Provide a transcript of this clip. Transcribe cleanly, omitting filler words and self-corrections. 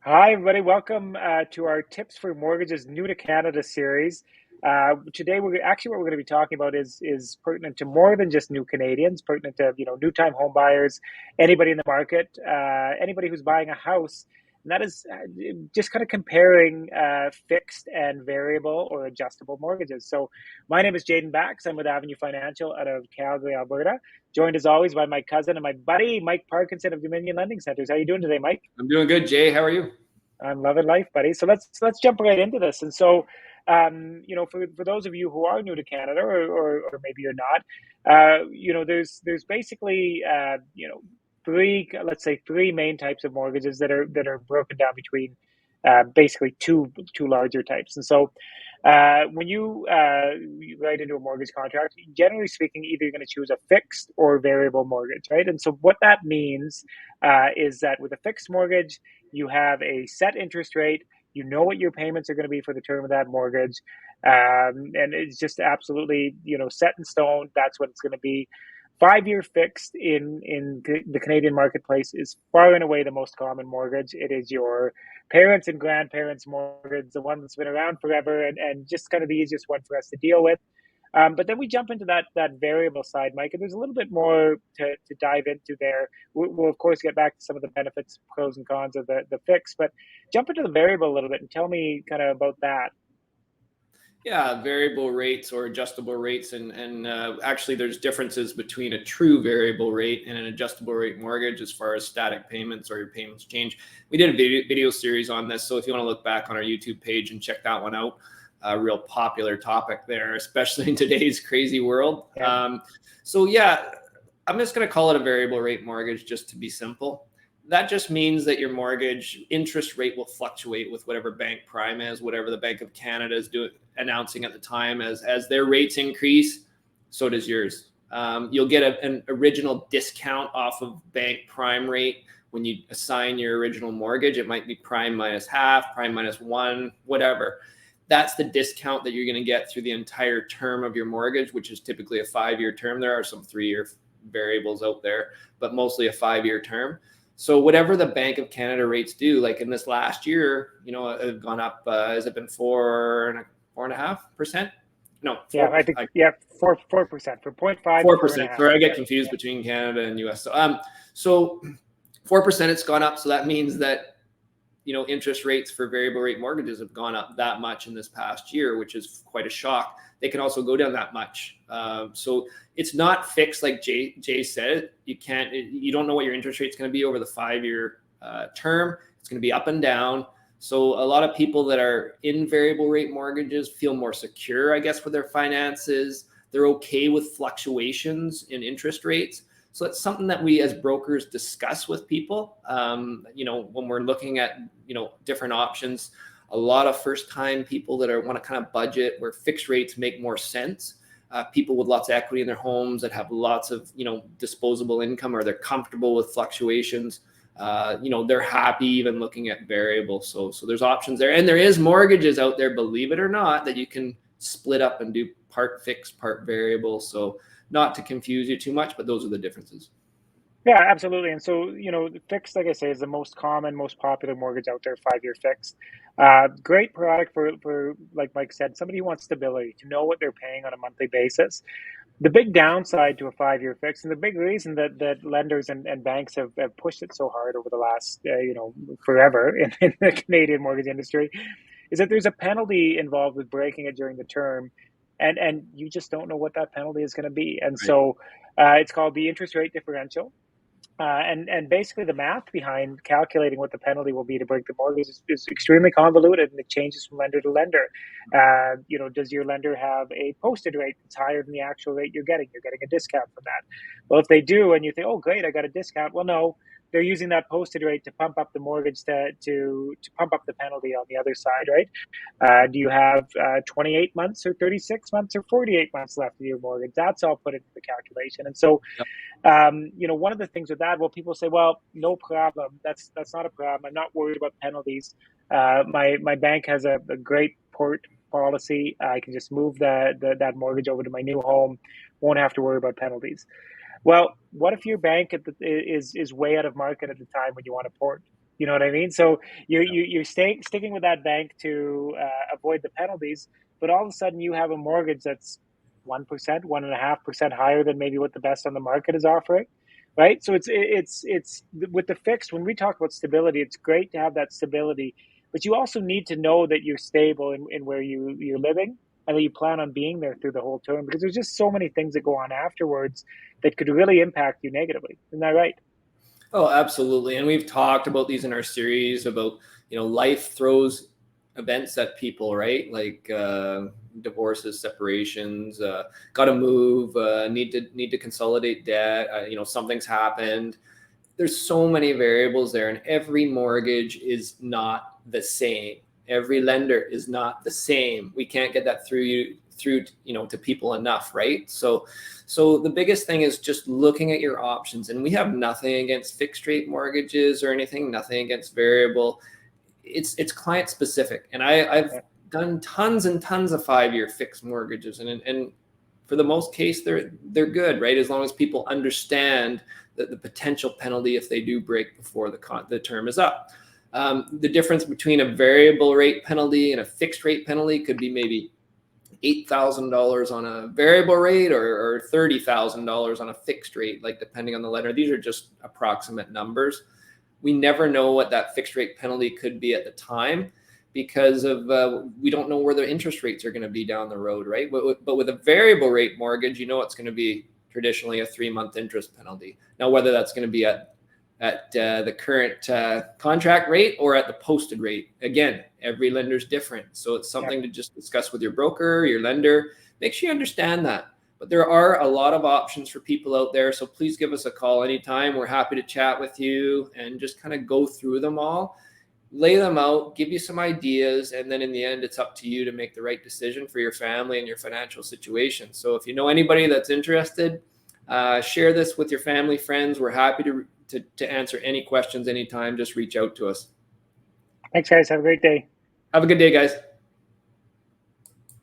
Hi, everybody. Welcome to our Tips for Mortgages New to Canada series. Today, what we're going to be talking about is pertinent to more than just new Canadians, pertinent to new time home buyers, anybody in the market, anybody who's buying a house, and that is just kind of comparing fixed and variable or adjustable mortgages. So, my name is Jaden Bax. I'm with Avenue Financial out of Calgary, Alberta. Joined as always by my cousin and my buddy Mike Parkinson of Dominion Lending Centers. How are you doing today, Mike? I'm doing good, Jay. How are you? I'm loving life, buddy. So let's jump right into this. And so, for those of you who are new to Canada, or maybe you're not, there's basically three main types of mortgages that are broken down between basically two larger types. And so, when you write into a mortgage contract, generally speaking, either you're going to choose a fixed or variable mortgage, right? And so what that means is that with a fixed mortgage, you have a set interest rate. You know what your payments are going to be for the term of that mortgage, and it's just absolutely set in stone. That's what it's going to be. 5-year fixed in the Canadian marketplace is far and away the most common mortgage. It is your parents' and grandparents' mortgage, the one that's been around forever, and just kind of the easiest one for us to deal with. But then we jump into that variable side, Mike, and there's a little bit more to dive into there. We'll of course get back to some of the benefits, pros and cons of the fix, but jump into the variable a little bit and tell me kind of about that. Yeah, variable rates or adjustable rates, and actually, there's differences between a true variable rate and an adjustable rate mortgage as far as static payments or your payments change. We did a video series on this, so if you want to look back on our YouTube page and check that one out, a real popular topic there, especially in today's crazy world. Yeah. I'm just going to call it a variable rate mortgage just to be simple. That just means that your mortgage interest rate will fluctuate with whatever bank prime is, whatever the Bank of Canada is announcing at the time. As their rates increase, so does yours. You'll get an original discount off of bank prime rate when you assign your original mortgage. It might be prime minus half, prime minus one, whatever. That's the discount that you're going to get through the entire term of your mortgage, which is typically a 5-year term. There are some 3-year variables out there, but mostly a 5-year term. So whatever the Bank of Canada rates do, like in this last year, have gone up. Has it been 4.5%? No, 4, Yeah, I think 4% from 0.5 to 4%. 4.5. Sorry, I get confused between Canada and US. So 4% it's gone up. So that means that interest rates for variable rate mortgages have gone up that much in this past year, which is quite a shock. They can also go down that much. So it's not fixed like Jay said. You don't know what your interest rate is going to be over the 5-year term. It's going to be up and down. So a lot of people that are in variable rate mortgages feel more secure, I guess, with their finances. They're okay with fluctuations in interest rates. So it's something that we as brokers discuss with people. When we're looking at, different options, a lot of first-time people that want to kind of budget where fixed rates make more sense. People with lots of equity in their homes that have lots of, disposable income, or they're comfortable with fluctuations. They're happy even looking at variable. So there's options there. And there is mortgages out there, believe it or not, that you can split up and do part fixed, part variable. So not to confuse you too much, but those are the differences. Yeah, absolutely. And so, the fixed, like I say, is the most common, most popular mortgage out there, 5-year fixed. Great product for, like Mike said, somebody who wants stability, to know what they're paying on a monthly basis. The big downside to a 5-year fix, and the big reason that lenders and banks have pushed it so hard over the last, forever in the Canadian mortgage industry, is that there's a penalty involved with breaking it during the term, and you just don't know what that penalty is going to be. And Right. so it's called the interest rate differential. And basically the math behind calculating what the penalty will be to break the mortgage is extremely convoluted, and it changes from lender to lender. Does your lender have a posted rate that's higher than the actual rate you're getting? You're getting a discount from that. Well, if they do, and you think, oh, great, I got a discount. Well, no, they're using that posted rate to pump up the mortgage to pump up the penalty on the other side, right? Do you have 28 months or 36 months or 48 months left of your mortgage? That's all put into the calculation. And so one of the things with that, well, people say, well, no problem. That's not a problem. I'm not worried about penalties. My bank has a great port policy. I can just move that mortgage over to my new home. Won't have to worry about penalties. Well, what if your bank is way out of market at the time when you want to port? You know what I mean? So you're sticking with that bank to avoid the penalties, but all of a sudden you have a mortgage that's 1%, 1.5% higher than maybe what the best on the market is offering, right? So it's with the fixed. When we talk about stability, it's great to have that stability, but you also need to know that you're stable in where you're living and that you plan on being there through the whole term, because there's just so many things that go on afterwards that could really impact you negatively. Isn't that right? Oh, absolutely. And we've talked about these in our series about, life throws events at people, right? Like divorces, separations, got to move, need to consolidate debt, something's happened. There's so many variables there, and every mortgage is not the same. Every lender is not the same. We can't get that through to people enough, right? So the biggest thing is just looking at your options. And we have nothing against fixed rate mortgages or anything, nothing against variable. It's client specific. And I've done tons and tons of 5-year fixed mortgages, and for the most case, they're good, right? As long as people understand that the potential penalty if they do break before the term is up. The difference between a variable rate penalty and a fixed rate penalty could be maybe $8,000 on a variable rate or $30,000 on a fixed rate, like depending on the lender. These are just approximate numbers. We never know what that fixed rate penalty could be at the time because of we don't know where the interest rates are going to be down the road, right? But with a variable rate mortgage, it's going to be traditionally a 3-month interest penalty. Now, whether that's going to be at the current contract rate or at the posted rate, again, every lender's different. So it's something to just discuss with your broker, your lender. Make sure you understand that. But there are a lot of options for people out there. So please give us a call anytime. We're happy to chat with you and just kind of go through them all, lay them out, give you some ideas. And then in the end, it's up to you to make the right decision for your family and your financial situation. So if you know anybody that's interested, share this with your family, friends. We're happy to answer any questions anytime. Just reach out to us. Thanks, guys. Have a great day. Have a good day, guys.